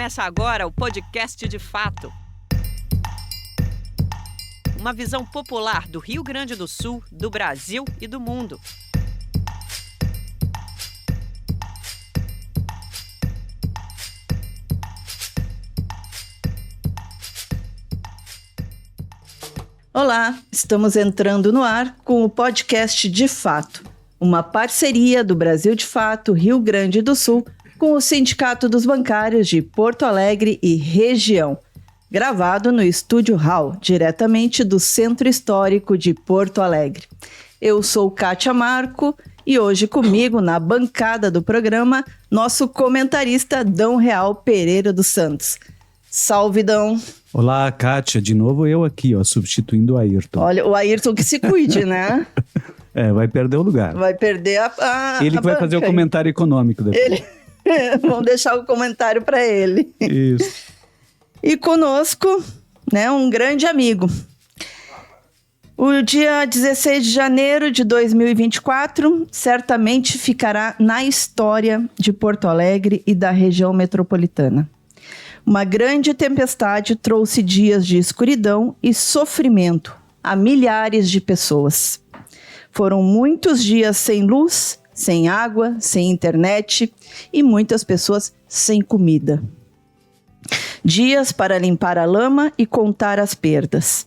Começa agora o podcast De Fato. Uma visão popular do Rio Grande do Sul, do Brasil e do mundo. Olá, estamos entrando no ar com o podcast De Fato, uma parceria do Brasil de Fato, Rio Grande do Sul, com o Sindicato dos Bancários de Porto Alegre e região, gravado no Estúdio Hall, diretamente do Centro Histórico de Porto Alegre. Eu sou Kátia Marco e hoje comigo na bancada do programa, nosso comentarista Dão Real Pereira dos Santos. Salve, Dão! Olá, Kátia, de novo eu aqui, substituindo o Ayrton. Olha, o Ayrton que se cuide, né? Vai perder o lugar. Vai perder Ele que vai fazer o comentário econômico depois. Vamos deixar o comentário para ele. Isso. E conosco, um grande amigo. O dia 16 de janeiro de 2024 certamente ficará na história de Porto Alegre e da região metropolitana. Uma grande tempestade trouxe dias de escuridão e sofrimento a milhares de pessoas. Foram muitos dias sem luz, sem água, sem internet e muitas pessoas sem comida. Dias para limpar a lama e contar as perdas.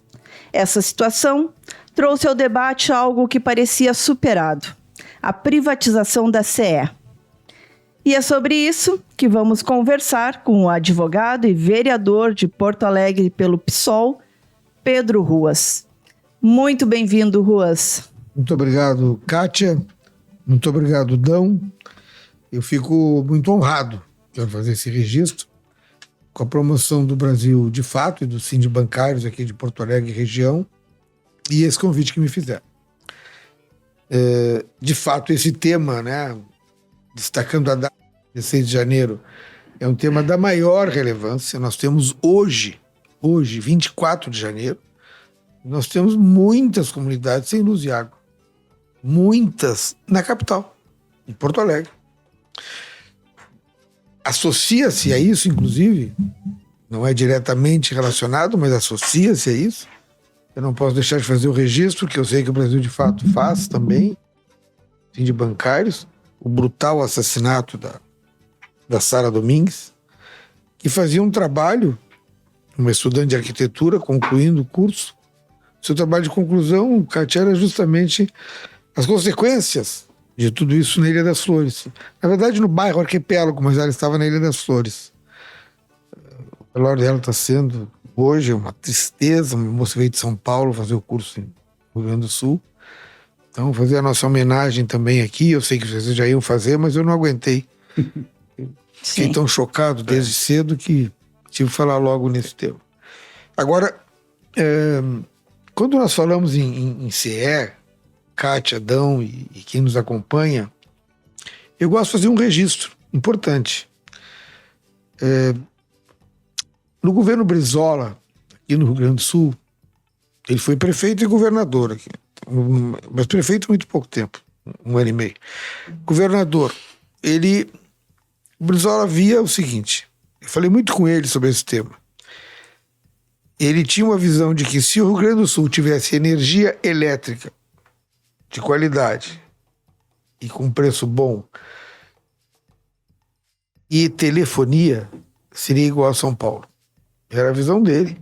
Essa situação trouxe ao debate algo que parecia superado: a privatização da CE. E é sobre isso que vamos conversar com o advogado e vereador de Porto Alegre pelo PSOL, Pedro Ruas. Muito bem-vindo, Ruas. Muito obrigado, Kátia. Muito obrigado, Dão. Eu fico muito honrado de fazer esse registro com a promoção do Brasil de Fato e do Sindibancários aqui de Porto Alegre e região e esse convite que me fizeram. De fato, esse tema, destacando a data 16 de janeiro, é um tema da maior relevância. Nós temos hoje, 24 de janeiro, nós temos muitas comunidades sem luz e água. Muitas na capital, em Porto Alegre. Associa-se a isso, inclusive, não é diretamente relacionado, mas associa-se a isso. Eu não posso deixar de fazer o registro, que eu sei que o Brasil de Fato faz também, de bancários, o brutal assassinato da Sara Domingues, que fazia um trabalho, uma estudante de arquitetura, concluindo o curso. Seu trabalho de conclusão, Kátia, era justamente as consequências de tudo isso na Ilha das Flores. Na verdade, no bairro Arquipélago, mas ela estava na Ilha das Flores. O velório dela está sendo, hoje, uma tristeza. Uma moça veio de São Paulo fazer o curso em Rio Grande do Sul. Então, fazer a nossa homenagem também aqui. Eu sei que vocês já iam fazer, mas eu não aguentei. Fiquei tão chocado desde cedo que tive que falar logo nesse tema. Agora, quando nós falamos em CE, Kátia, Dão e quem nos acompanha, eu gosto de fazer um registro importante. No governo Brizola, aqui no Rio Grande do Sul, ele foi prefeito e governador aqui, mas prefeito há muito pouco tempo, 1 ano e meio. Governador, o Brizola via o seguinte, eu falei muito com ele sobre esse tema. Ele tinha uma visão de que se o Rio Grande do Sul tivesse energia elétrica de qualidade e com preço bom e telefonia, seria igual a São Paulo. Era a visão dele.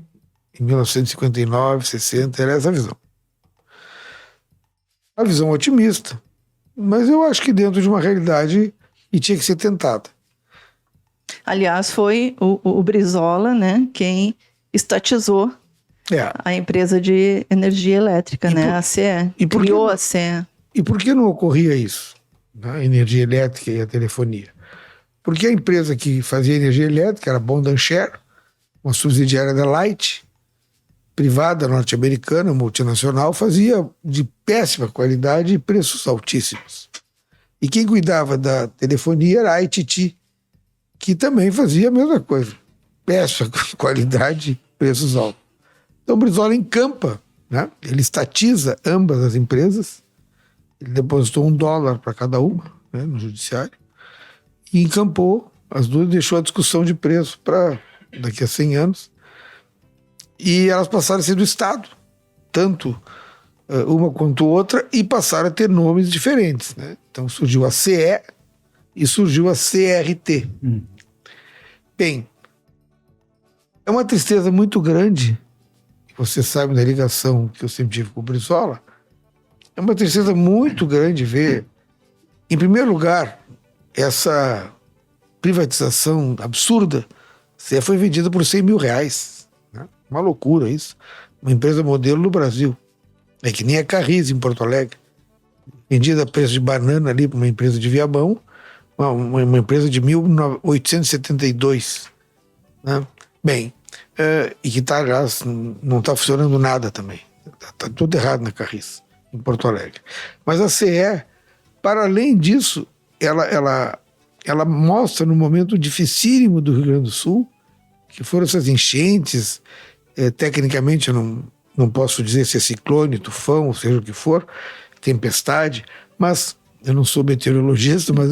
Em 1959, 60, era essa a visão. Uma visão otimista, mas eu acho que dentro de uma realidade que tinha que ser tentada. Aliás, foi o Brizola, quem estatizou a empresa de energia elétrica, a CE. Criou a CE. E por que não ocorria isso? A energia elétrica e a telefonia? Porque a empresa que fazia energia elétrica era a Bond & Share, uma subsidiária da Light, privada norte-americana, multinacional, fazia de péssima qualidade e preços altíssimos. E quem cuidava da telefonia era a ITT, que também fazia a mesma coisa. Péssima qualidade e preços altos. Então o Brizola encampa, ele estatiza ambas as empresas, ele depositou $1 para cada uma, no judiciário, e encampou As duas deixou a discussão de preço para daqui a 100 anos. E elas passaram a ser do Estado, tanto uma quanto outra, e passaram a ter nomes diferentes, né? Então surgiu a CE e surgiu a CRT. Bem, é uma tristeza muito grande, você sabe da ligação que eu sempre tive com o Brizola, é uma tristeza muito grande ver, em primeiro lugar, essa privatização absurda. A CE foi vendida por R$100 mil, né? Uma loucura isso. Uma empresa modelo no Brasil. É que nem a Carris em Porto Alegre. Vendida a preço de banana ali para uma empresa de Viamão, uma empresa de 1872. Né? Bem, e que não está funcionando nada também. Está tudo errado na Carris, em Porto Alegre. Mas a CE, para além disso, ela mostra no momento dificílimo do Rio Grande do Sul, que foram essas enchentes, tecnicamente eu não posso dizer se é ciclone, tufão, ou seja o que for, tempestade, mas eu não sou meteorologista, mas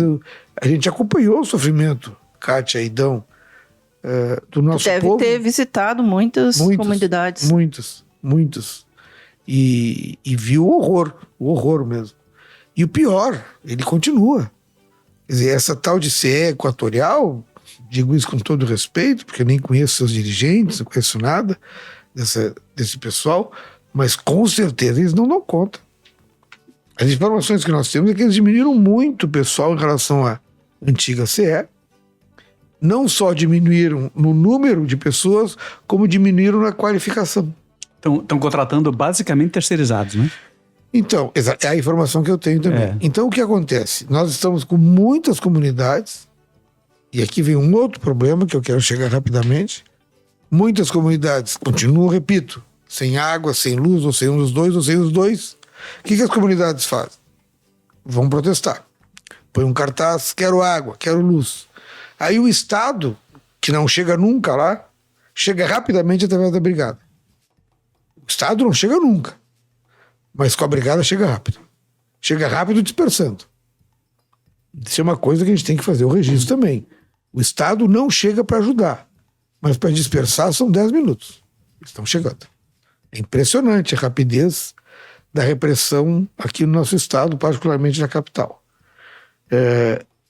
a gente acompanhou o sofrimento, Kátia e Dão, do nosso povo. Deve ter visitado muitas comunidades. Muitos. E viu o horror mesmo. E o pior, ele continua. Quer dizer, essa tal de CE Equatorial, digo isso com todo respeito, porque eu nem conheço seus dirigentes, não conheço nada desse pessoal, mas com certeza eles não dão conta. As informações que nós temos é que eles diminuíram muito o pessoal em relação à antiga CE. Não só diminuíram no número de pessoas, como diminuíram na qualificação. Estão contratando basicamente terceirizados, né? Então, é a informação que eu tenho também. Então, o que acontece? Nós estamos com muitas comunidades, e aqui vem um outro problema que eu quero chegar rapidamente. Muitas comunidades continuam, repito, sem água, sem luz, ou sem um dos dois, ou sem os dois. O que as comunidades fazem? Vão protestar. Põe um cartaz, quero água, quero luz. Aí o Estado, que não chega nunca lá, chega rapidamente através da brigada. O Estado não chega nunca, mas com a brigada chega rápido. Chega rápido dispersando. Isso é uma coisa que a gente tem que fazer o registro também. O Estado não chega para ajudar, mas para dispersar são 10 minutos. Estão chegando. É impressionante a rapidez da repressão aqui no nosso estado, particularmente na capital.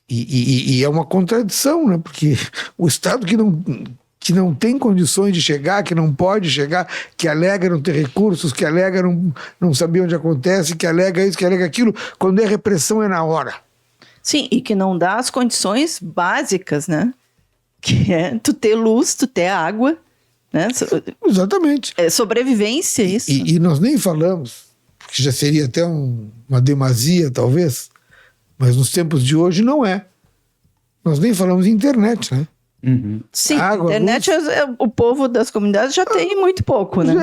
E é uma contradição, né? Porque o Estado que não tem condições de chegar, que não pode chegar, que alega não ter recursos, que alega não saber onde acontece, que alega isso, que alega aquilo, quando é repressão é na hora. Sim, e que não dá as condições básicas, né? Que é tu ter luz, tu ter água, né? Exatamente. É sobrevivência, isso. E nós nem falamos, que já seria até uma demasia, talvez, mas nos tempos de hoje não é. Nós nem falamos em internet, né? Uhum. Sim, água, internet, o povo das comunidades já tem muito pouco, né?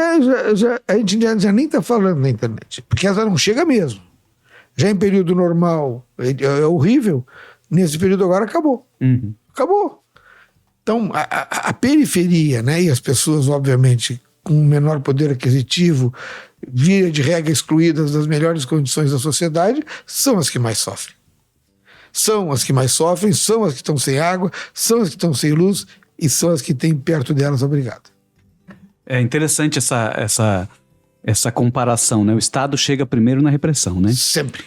A gente já nem está falando na internet, porque ela não chega mesmo. Já em período normal é horrível, nesse período agora acabou. Uhum. Acabou. Então, a periferia, né, e as pessoas, obviamente, com menor poder aquisitivo, via de regra excluídas das melhores condições da sociedade, são as que mais sofrem. São as que mais sofrem, são as que estão sem água, são as que estão sem luz e são as que têm perto delas a brigada. É interessante essa comparação, né? O Estado chega primeiro na repressão, né? Sempre.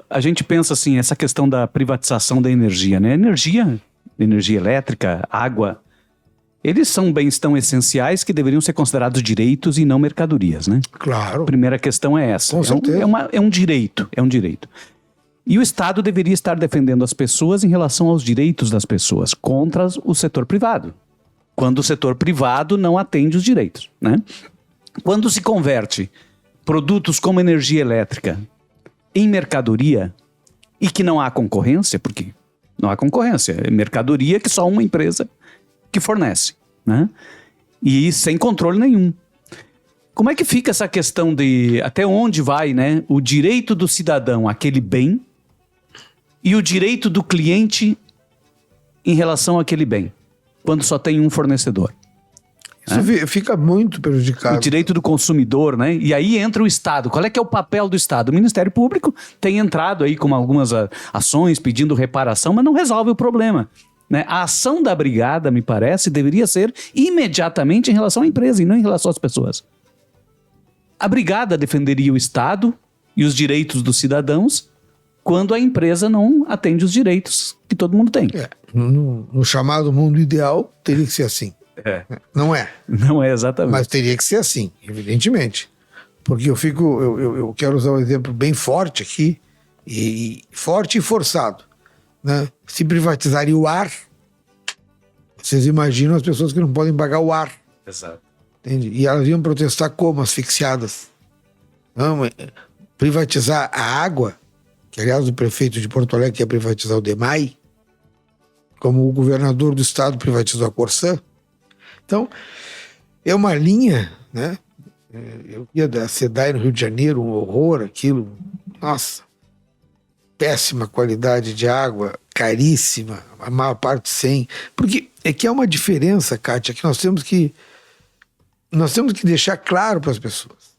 A gente pensa assim, essa questão da privatização da energia, né? Energia elétrica, água, eles são bens tão essenciais que deveriam ser considerados direitos e não mercadorias, né? Claro. A primeira questão é essa. Com certeza. É um direito. E o Estado deveria estar defendendo as pessoas em relação aos direitos das pessoas contra o setor privado, quando o setor privado não atende os direitos, né? Quando se converte produtos como energia elétrica em mercadoria e que não há concorrência, porque não há concorrência, é mercadoria que só uma empresa que fornece, né? E sem controle nenhum. Como é que fica essa questão de até onde vai, né, o direito do cidadão àquele bem e o direito do cliente em relação àquele bem, quando só tem um fornecedor? Isso fica muito prejudicado. O direito do consumidor, né? E aí entra o Estado. Qual é que é o papel do Estado? O Ministério Público tem entrado aí com algumas ações pedindo reparação, mas não resolve o problema, né? A ação da brigada, me parece, deveria ser imediatamente em relação à empresa e não em relação às pessoas. A brigada defenderia o Estado e os direitos dos cidadãos quando a empresa não atende os direitos que todo mundo tem. No chamado mundo ideal, teria que ser assim. Não é. Não é exatamente. Mas teria que ser assim, evidentemente. Porque eu quero usar um exemplo bem forte aqui, forte e forçado, né? Se privatizaria o ar, vocês imaginam as pessoas que não podem pagar o ar. Exato. Entende? E elas iam protestar como? Asfixiadas. Não, privatizar a água, que aliás o prefeito de Porto Alegre quer privatizar o DEMAI, como o governador do estado privatizou a Corsã. Então, é uma linha, né? Eu ia da SEDAI no Rio de Janeiro, um horror aquilo. Nossa, péssima qualidade de água, caríssima, a maior parte sem. Porque é que há uma diferença, Kátia, que nós temos que deixar claro para as pessoas.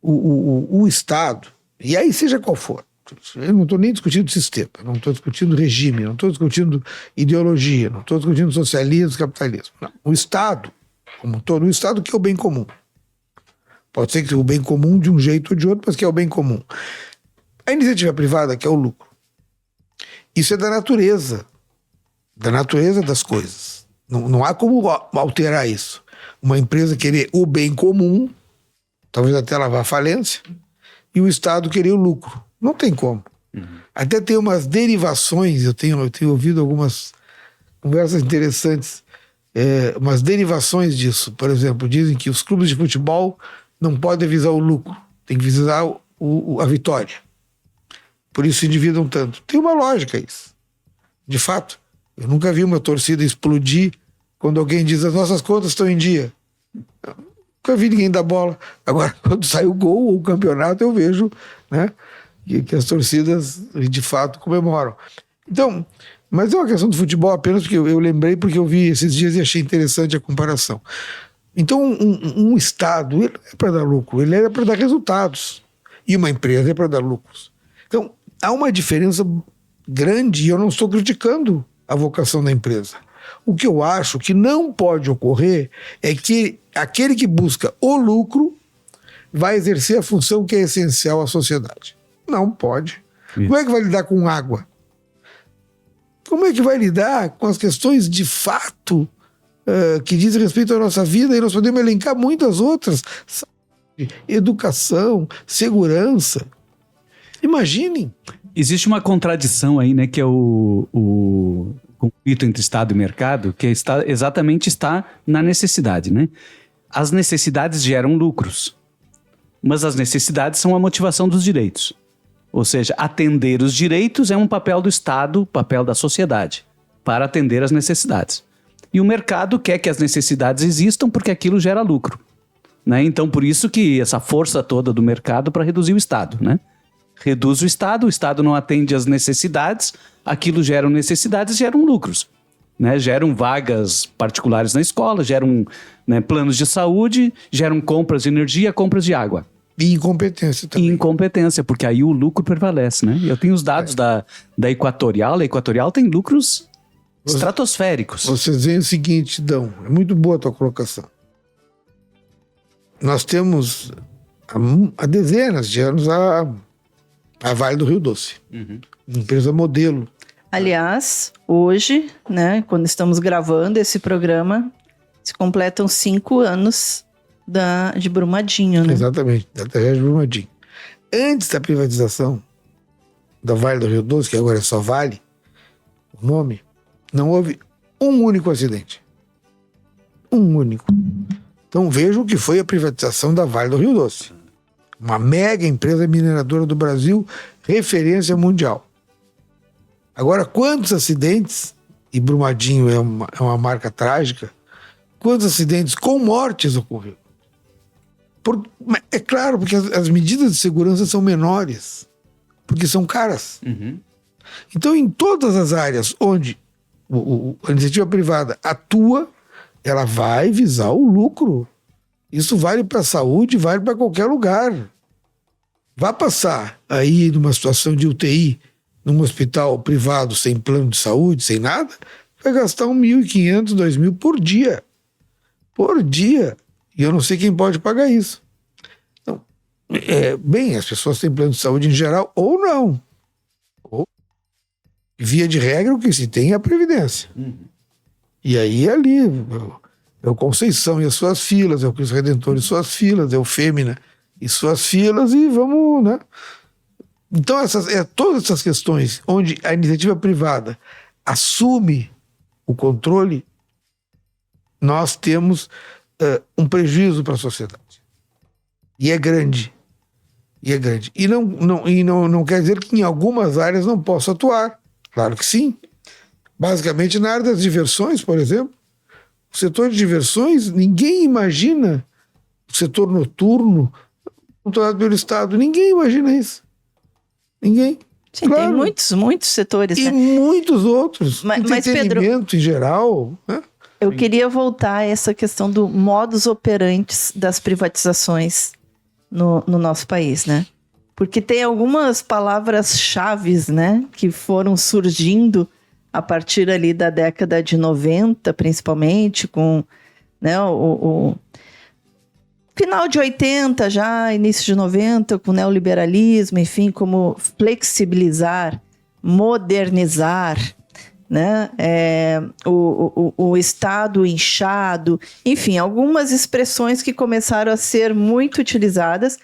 O Estado, e aí seja qual for, eu não estou nem discutindo sistema, não estou discutindo regime, não estou discutindo ideologia, não estou discutindo socialismo, capitalismo. Não. O Estado, como todo, o Estado que é o bem comum. Pode ser que o bem comum de um jeito ou de outro, mas que é o bem comum. A iniciativa privada, que é o lucro. Isso é da natureza das coisas. Não há como alterar isso. Uma empresa querer o bem comum, talvez até ela vá à falência, e o Estado querer o lucro. Não tem como. Até tem umas derivações, eu tenho ouvido algumas conversas interessantes, umas derivações disso. Por exemplo, dizem que os clubes de futebol não podem visar o lucro, tem que visar a vitória. Por isso se endividam tanto. Tem uma lógica isso. De fato, eu nunca vi uma torcida explodir quando alguém diz as nossas contas estão em dia. Eu nunca vi ninguém dar bola. Agora, quando sai o gol ou o campeonato, eu vejo, né, que as torcidas de fato comemoram. Então, mas é uma questão do futebol apenas porque eu lembrei, porque eu vi esses dias e achei interessante a comparação. Então, um Estado, ele é para dar lucro, ele é para dar resultados. E uma empresa é para dar lucros. Então, há uma diferença grande, e eu não estou criticando a vocação da empresa. O que eu acho que não pode ocorrer é que aquele que busca o lucro vai exercer a função que é essencial à sociedade. Não pode. Isso. Como é que vai lidar com água? Como é que vai lidar com as questões de fato que dizem respeito à nossa vida? E nós podemos elencar muitas outras. Saúde, educação, segurança. Imaginem. Existe uma contradição aí, né, que é o conflito entre Estado e mercado, que exatamente está na necessidade, né? As necessidades geram lucros, mas as necessidades são a motivação dos direitos. Ou seja, atender os direitos é um papel do Estado, papel da sociedade, para atender as necessidades. E o mercado quer que as necessidades existam porque aquilo gera lucro, né? Então, por isso que essa força toda do mercado para reduzir o Estado, né? Reduz o Estado não atende às necessidades, aquilo geram necessidades e geram lucros, né? Geram vagas particulares na escola, geram, né, planos de saúde, geram compras de energia, compras de água. E incompetência também. E incompetência, porque aí o lucro prevalece, né? Eu tenho os dados da Equatorial, a Equatorial tem lucros estratosféricos. Vocês veem o seguinte, Dão, é muito boa a tua colocação. Nós temos há dezenas de anos a Vale do Rio Doce, empresa modelo. Aliás, hoje, né, quando estamos gravando esse programa, se completam 5 anos de Brumadinho, né? Exatamente, da tragédia de Brumadinho. Antes da privatização da Vale do Rio Doce, que agora é só Vale, o nome, não houve um único acidente. Um único. Então vejam o que foi a privatização da Vale do Rio Doce. Uma mega empresa mineradora do Brasil, referência mundial. Agora, quantos acidentes, e Brumadinho é uma marca trágica, quantos acidentes com mortes ocorreram? É claro, porque as medidas de segurança são menores, porque são caras. Então, em todas as áreas onde a iniciativa privada atua, ela vai visar o lucro. Isso vale para a saúde, vale para qualquer lugar. Vai passar aí numa situação de UTI, num hospital privado, sem plano de saúde, sem nada, vai gastar R$1.500, R$2.000 por dia. Por dia. E eu não sei quem pode pagar isso. Então, bem, as pessoas têm plano de saúde em geral ou não. Ou, via de regra, o que se tem é a Previdência. E aí ali é o Conceição e as suas filas, é o Cristo Redentor e suas filas, é o Fêmina e suas filas, e vamos, né? Então, todas essas questões onde a iniciativa privada assume o controle, nós temos um prejuízo para a sociedade. E é grande. E não quer dizer que em algumas áreas não possa atuar. Claro que sim. Basicamente na área das diversões, por exemplo. O setor de diversões, ninguém imagina o setor noturno controlado pelo Estado. Ninguém imagina isso. Ninguém. Sim, claro. Tem muitos setores. E né? muitos outros. Mas, entretenimento Pedro, em geral. Né? Eu queria voltar a essa questão do modus operandi das privatizações no nosso país, né? Porque tem algumas palavras-chave, né, que foram surgindo a partir ali da década de 90, principalmente, com, né, o final de 80 já, início de 90, com o neoliberalismo, enfim, como flexibilizar, modernizar, né, o Estado inchado, enfim, algumas expressões que começaram a ser muito utilizadas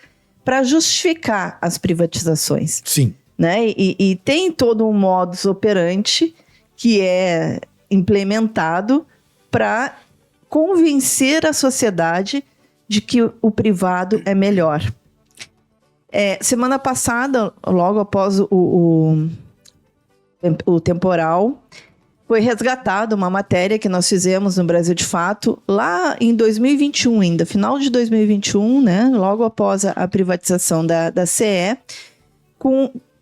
para justificar as privatizações. Sim. Né? E tem todo um modus operandi que é implementado para convencer a sociedade de que o privado é melhor. Semana passada, logo após o temporal, foi resgatada uma matéria que nós fizemos no Brasil de Fato, lá em 2021 ainda, final de 2021, né, logo após a privatização da CE,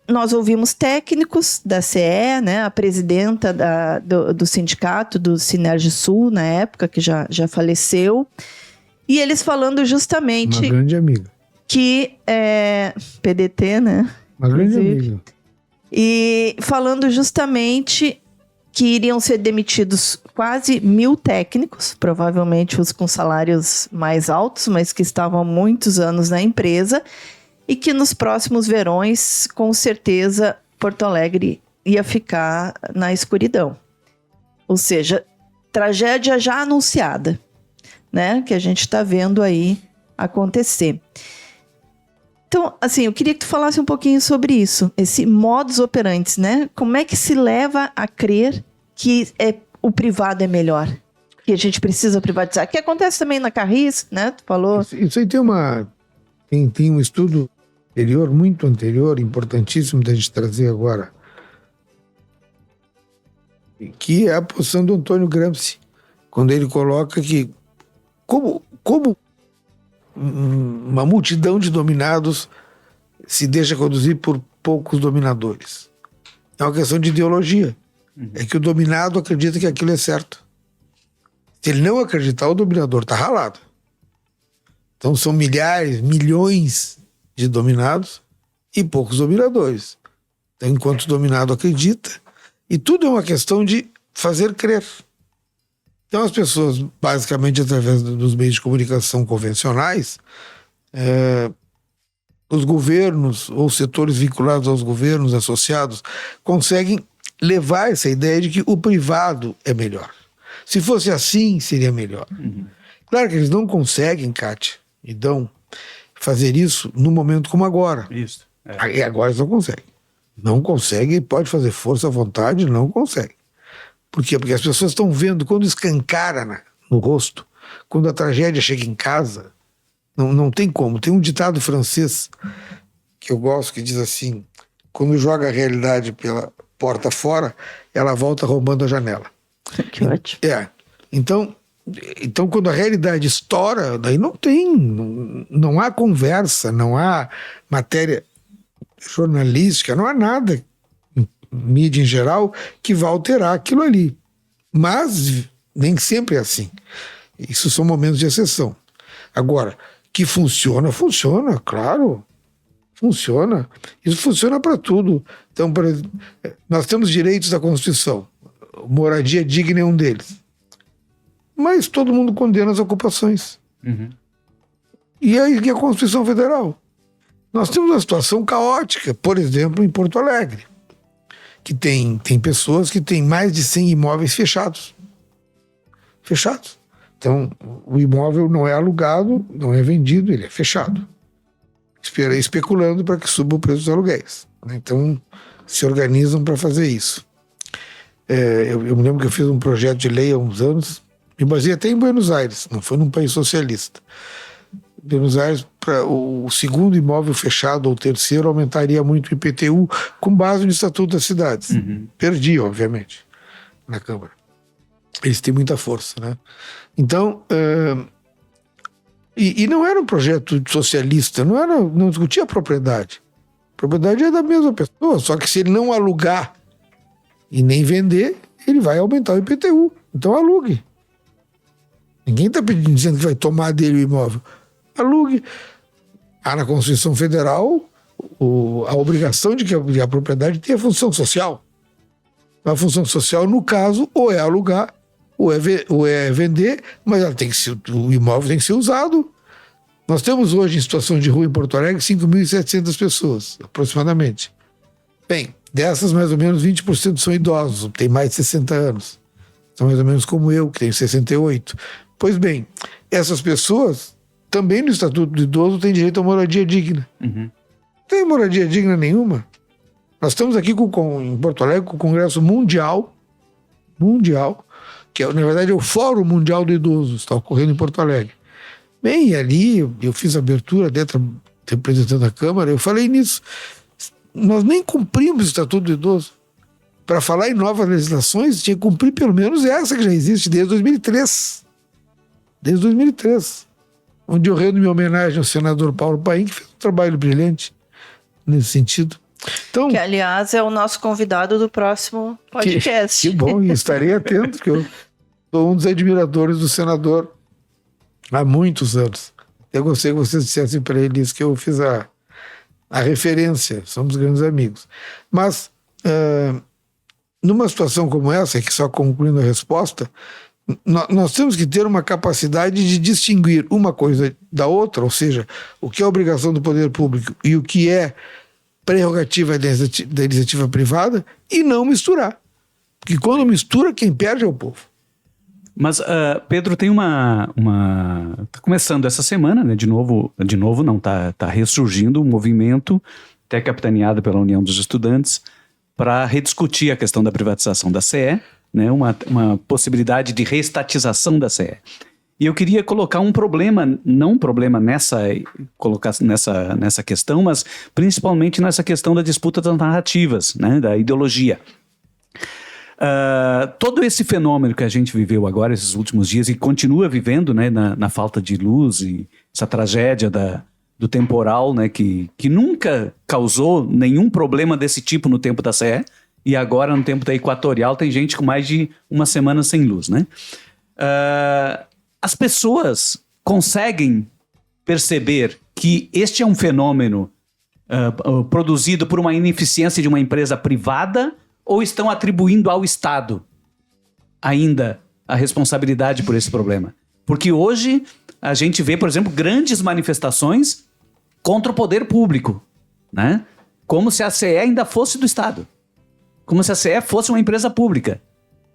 nós ouvimos técnicos da CE, né, a presidenta do sindicato, do Sinergisul, na época, que já faleceu, e eles falando justamente... Uma grande amiga. Que PDT, né? Uma grande amiga. E falando justamente que iriam ser demitidos quase 1.000 técnicos, provavelmente os com salários mais altos, mas que estavam há muitos anos na empresa, e que nos próximos verões, com certeza, Porto Alegre ia ficar na escuridão. Ou seja, tragédia já anunciada, né? Que a gente está vendo aí acontecer. Então, assim, eu queria que tu falasse um pouquinho sobre isso, esse modus operandi, né? Como é que se leva a crer que o privado é melhor? Que a gente precisa privatizar? Que acontece também na Carris, né? Tu falou... Isso aí tem um estudo anterior, muito anterior, importantíssimo da gente trazer agora, que é a posição do Antônio Gramsci, quando ele coloca que como uma multidão de dominados se deixa conduzir por poucos dominadores. É uma questão de ideologia. É que o dominado acredita que aquilo é certo. Se ele não acreditar, o dominador está ralado. Então são milhares, milhões de dominados e poucos dominadores. Então, enquanto o dominado acredita, e tudo é uma questão de fazer crer. Então as pessoas, basicamente através dos meios de comunicação convencionais, os governos ou setores vinculados aos governos, associados, conseguem levar essa ideia de que o privado é melhor. Se fosse assim, seria melhor. Claro que eles não conseguem, Kátia, então, fazer isso num momento como agora. Isso. E agora eles não conseguem. Não conseguem, pode fazer força à vontade, não conseguem. Por quê? Porque as pessoas estão vendo, quando escancara no rosto, quando a tragédia chega em casa, não tem como. Tem um ditado francês que eu gosto, que diz assim: quando joga a realidade pela porta fora, ela volta roubando a janela. Que ótimo. Então, quando a realidade estoura, daí não há conversa, não há matéria jornalística, não há nada, mídia em geral, que vai alterar aquilo ali. Mas Nem sempre é assim. Isso são momentos de exceção. Agora, que funciona, claro. Funciona. Isso funciona para tudo. Então, por exemplo, nós temos direitos da Constituição. Moradia digna é um deles. Mas todo mundo condena as ocupações. Uhum. E aí a Constituição Federal? Nós temos uma situação caótica, por exemplo, em Porto Alegre, que tem pessoas que têm mais de 100 imóveis fechados. Fechados. Então, o imóvel não é alugado, não é vendido, ele é fechado. Especulando para que suba o preço dos aluguéis. Então, se organizam para fazer isso. Eu me lembro que eu fiz um projeto de lei há uns anos, me baseei até em Buenos Aires, não foi num país socialista. Buenos Aires, para o segundo imóvel fechado ou o terceiro, aumentaria muito o IPTU com base no Estatuto das Cidades. Uhum. Perdi, obviamente, na Câmara. Eles têm muita força, né? Então, e não era um projeto socialista, não discutia a propriedade. A propriedade é da mesma pessoa, só que se ele não alugar e nem vender, ele vai aumentar o IPTU. Então alugue. Ninguém está dizendo que vai tomar dele o imóvel. Alugue. Há na Constituição Federal a obrigação de que a propriedade tenha função social. A função social, no caso, ou é alugar, ou é vender, mas o imóvel tem que ser usado. Nós temos hoje, em situação de rua em Porto Alegre, 5.700 pessoas, aproximadamente. Bem, dessas, mais ou menos 20% são idosos, têm mais de 60 anos. São mais ou menos como eu, que tenho 68. Pois bem, essas pessoas, também no Estatuto do Idoso, têm direito a moradia digna. Uhum. Não tem moradia digna nenhuma. Nós estamos aqui em Porto Alegre com o Congresso Mundial, que na verdade é o Fórum Mundial do Idoso, está ocorrendo em Porto Alegre. Bem, ali eu fiz a abertura dentro, representando a Câmara, eu falei nisso. Nós nem cumprimos o Estatuto do Idoso. Para falar em novas legislações, tinha que cumprir pelo menos essa que já existe desde 2003. Desde 2003. Onde eu rendo minha homenagem ao senador Paulo Paim, que fez um trabalho brilhante nesse sentido. Então, Que, aliás, é o nosso convidado do próximo podcast. Que bom, e estarei atento, porque eu sou um dos admiradores do senador há muitos anos. Eu gostei que vocês dissessem para ele isso, que eu fiz a referência, somos grandes amigos. Mas, numa situação como essa, que só concluindo a resposta, nós temos que ter uma capacidade de distinguir uma coisa da outra, ou seja, o que é obrigação do poder público e o que é prerrogativa da iniciativa privada, e não misturar. Porque quando mistura, quem perde é o povo. Mas, Pedro, tem tá começando essa semana, né? De novo não, tá ressurgindo um movimento, até capitaneado pela União dos Estudantes, para rediscutir a questão da privatização da CE, né? Uma possibilidade de reestatização da CE. E eu queria colocar um problema, não um problema nessa questão, mas principalmente nessa questão da disputa das narrativas, né? Da ideologia. Todo esse fenômeno que a gente viveu agora, esses últimos dias, e continua vivendo, né, na falta de luz, e essa tragédia do temporal, né, que nunca causou nenhum problema desse tipo no tempo da CE, e agora no tempo da Equatorial tem gente com mais de uma semana sem luz, né? As pessoas conseguem perceber que este é um fenômeno produzido por uma ineficiência de uma empresa privada, ou estão atribuindo ao Estado ainda a responsabilidade por esse problema? Porque hoje a gente vê, por exemplo, grandes manifestações contra o poder público, né? Como se a CE ainda fosse do Estado. Como se a CE fosse uma empresa pública.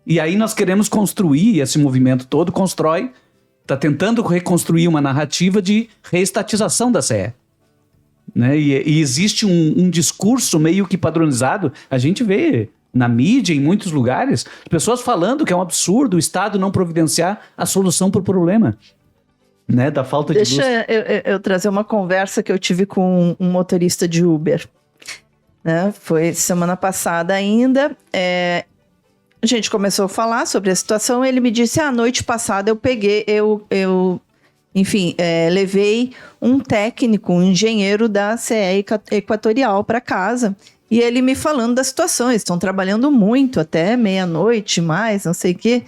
E aí nós queremos construir, esse movimento todo constrói, está tentando reconstruir uma narrativa de reestatização da CE. Né? E existe um discurso meio que padronizado, a gente vê na mídia, em muitos lugares, pessoas falando que é um absurdo o Estado não providenciar a solução para o problema, né, da falta de luz. Deixa eu trazer uma conversa que eu tive com um motorista de Uber. Né? Foi semana passada ainda. A gente começou a falar sobre a situação. Ele me disse, noite passada levei um técnico, um engenheiro da CE Equatorial para casa. E ele me falando da situação, eles estão trabalhando muito, até meia-noite mais, não sei o quê.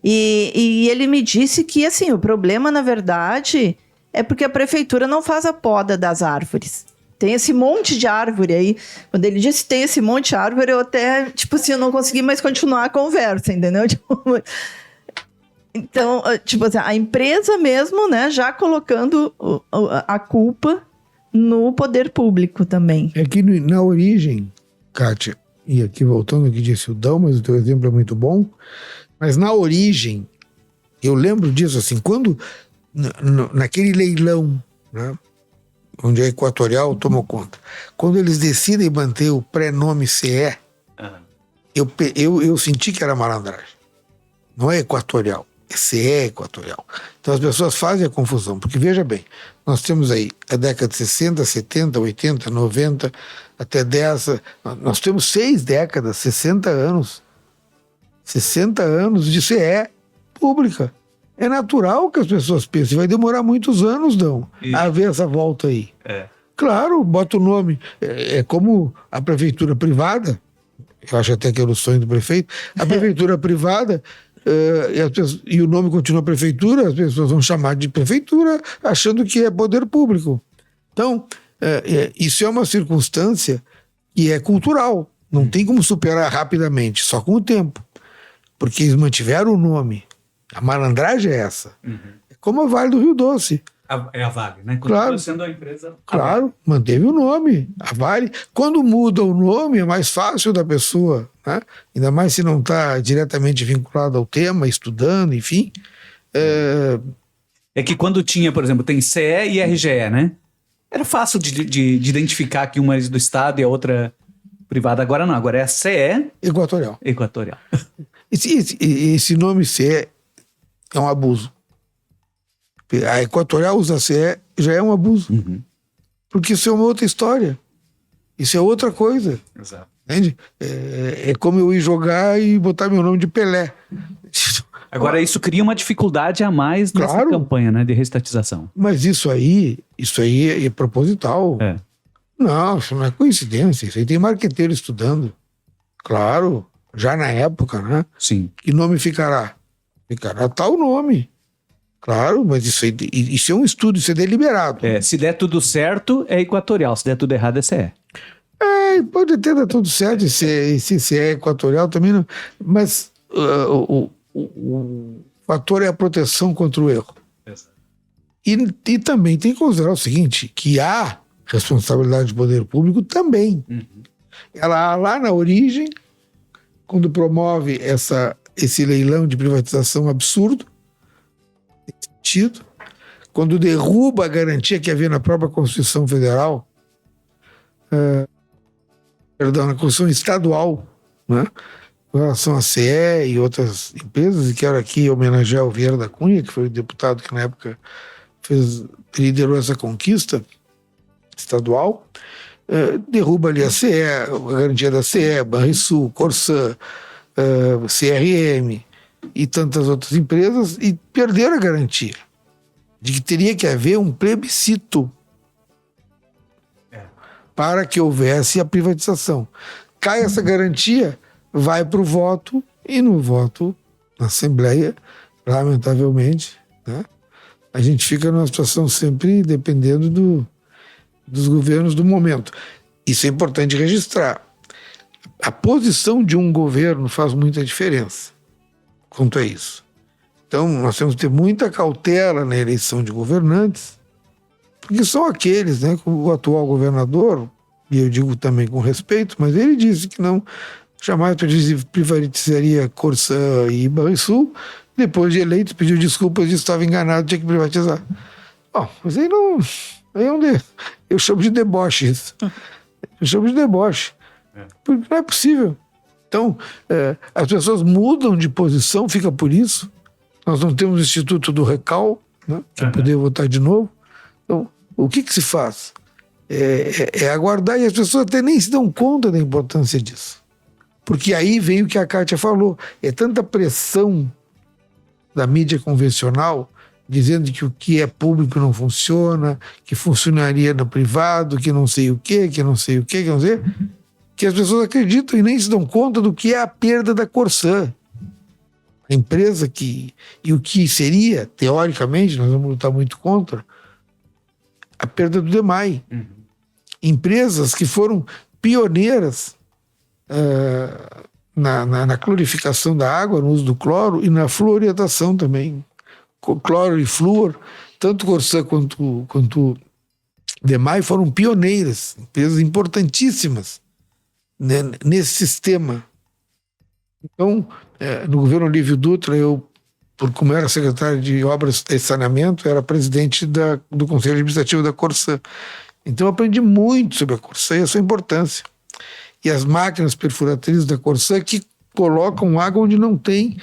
E ele me disse que, assim, o problema, na verdade, é porque a prefeitura não faz a poda das árvores. Tem esse monte de árvore aí. Quando ele disse que tem esse monte de árvore, eu até, tipo assim, eu não consegui mais continuar a conversa, entendeu? Então, tipo assim, a empresa mesmo, né, já colocando a culpa no poder público também. É que na origem, Kátia, e aqui voltando ao que disse o Dão, mas o teu exemplo é muito bom, mas na origem, eu lembro disso, assim, quando, naquele leilão, né, onde a Equatorial tomou conta, quando eles decidem manter o pré-nome CE, eu senti que era malandragem. Não é Equatorial, é CE Equatorial. Então as pessoas fazem a confusão, porque veja bem, nós temos aí a década de 60, 70, 80, 90, até 10, nós temos 6 décadas, 60 anos de CE pública. É natural que as pessoas pensem, vai demorar muitos anos, Dão, a ver essa volta aí. Claro, bota o nome. É como a prefeitura privada, eu acho até que era o sonho do prefeito, a prefeitura privada, e o nome continua prefeitura, as pessoas vão chamar de prefeitura achando que é poder público. Então, isso é uma circunstância que é cultural, não tem como superar rapidamente, só com o tempo. Porque eles mantiveram o nome. A malandragem é essa. É como a Vale do Rio Doce. É a Vale, né? Claro. Sendo a empresa. Claro, manteve o nome. A Vale. Quando muda o nome, é mais fácil da pessoa, né? Ainda mais se não está diretamente vinculado ao tema, estudando, enfim. É que quando tinha, por exemplo, tem CE e RGE, né? Era fácil de identificar que uma é do Estado e a outra privada. Agora não, agora é a CE Equatorial. Esse nome CE é um abuso. A Equatorial usa CE, já é um abuso. Porque isso é uma outra história. Isso é outra coisa. Exato. Entende? É como eu ir jogar e botar meu nome de Pelé. Agora, isso cria uma dificuldade a mais nessa campanha, né, de reestatização. Mas isso aí é proposital. Não, isso não é coincidência. Isso aí tem marqueteiro estudando. Claro, já na época, né? Sim. Que nome ficará? Ficará tal nome. Claro, mas isso é um estudo, isso é deliberado. Se der tudo certo, é Equatorial. Se der tudo errado, é CE. Pode até dar tudo certo, se é Equatorial também não. Mas o fator é a proteção contra o erro. E também tem que considerar o seguinte, que há responsabilidade do poder público também. Ela lá na origem, quando promove esse leilão de privatização absurdo, nesse sentido, quando derruba a garantia que havia na própria Constituição Federal, na Constituição Estadual, né, com relação à CE e outras empresas, e quero aqui homenagear o Vieira da Cunha, que foi o deputado que na época liderou essa conquista estadual, derruba ali a CE, a garantia da CE, Banrisul, Corsã, CRM e tantas outras empresas, e perderam a garantia de que teria que haver um plebiscito para que houvesse a privatização. Cai essa garantia, vai para o voto, e no voto, na Assembleia, lamentavelmente, né, a gente fica numa situação sempre dependendo dos governos do momento. Isso é importante registrar. A posição de um governo faz muita diferença quanto a isso. Então, nós temos que ter muita cautela na eleição de governantes, porque são aqueles, né, como o atual governador, e eu digo também com respeito, mas ele disse que não jamais privatizaria Corsã e Banrisul. Depois de eleito, pediu desculpas e estava enganado, tinha que privatizar. Bom, mas aí não... Aí é eu chamo de deboche isso. Eu chamo de deboche. Porque não é possível. Então, as pessoas mudam de posição, fica por isso. Nós não temos o Instituto do Recal, né, que poder votar de novo. Então, o que se faz? É aguardar, e as pessoas até nem se dão conta da importância disso. Porque aí vem o que a Kátia falou. É tanta pressão da mídia convencional dizendo que o que é público não funciona, que funcionaria no privado, que não sei o quê, que não sei o quê, que não sei... Que as pessoas acreditam e nem se dão conta do que é a perda da Corsã. A empresa e o que seria, teoricamente, nós vamos lutar muito contra, a perda do DEMAI. Empresas que foram pioneiras na clorificação da água, no uso do cloro e na fluoridação também. Cloro e flúor, tanto Corsã quanto DEMAI foram pioneiras, empresas importantíssimas, né, nesse sistema. Então, no governo Olívio Dutra, como era secretário de Obras e Saneamento, era presidente do Conselho Administrativo da Corsã. Então, eu aprendi muito sobre a Corsã e a sua importância. E as máquinas perfuratrizes da Corsã que colocam água onde não tem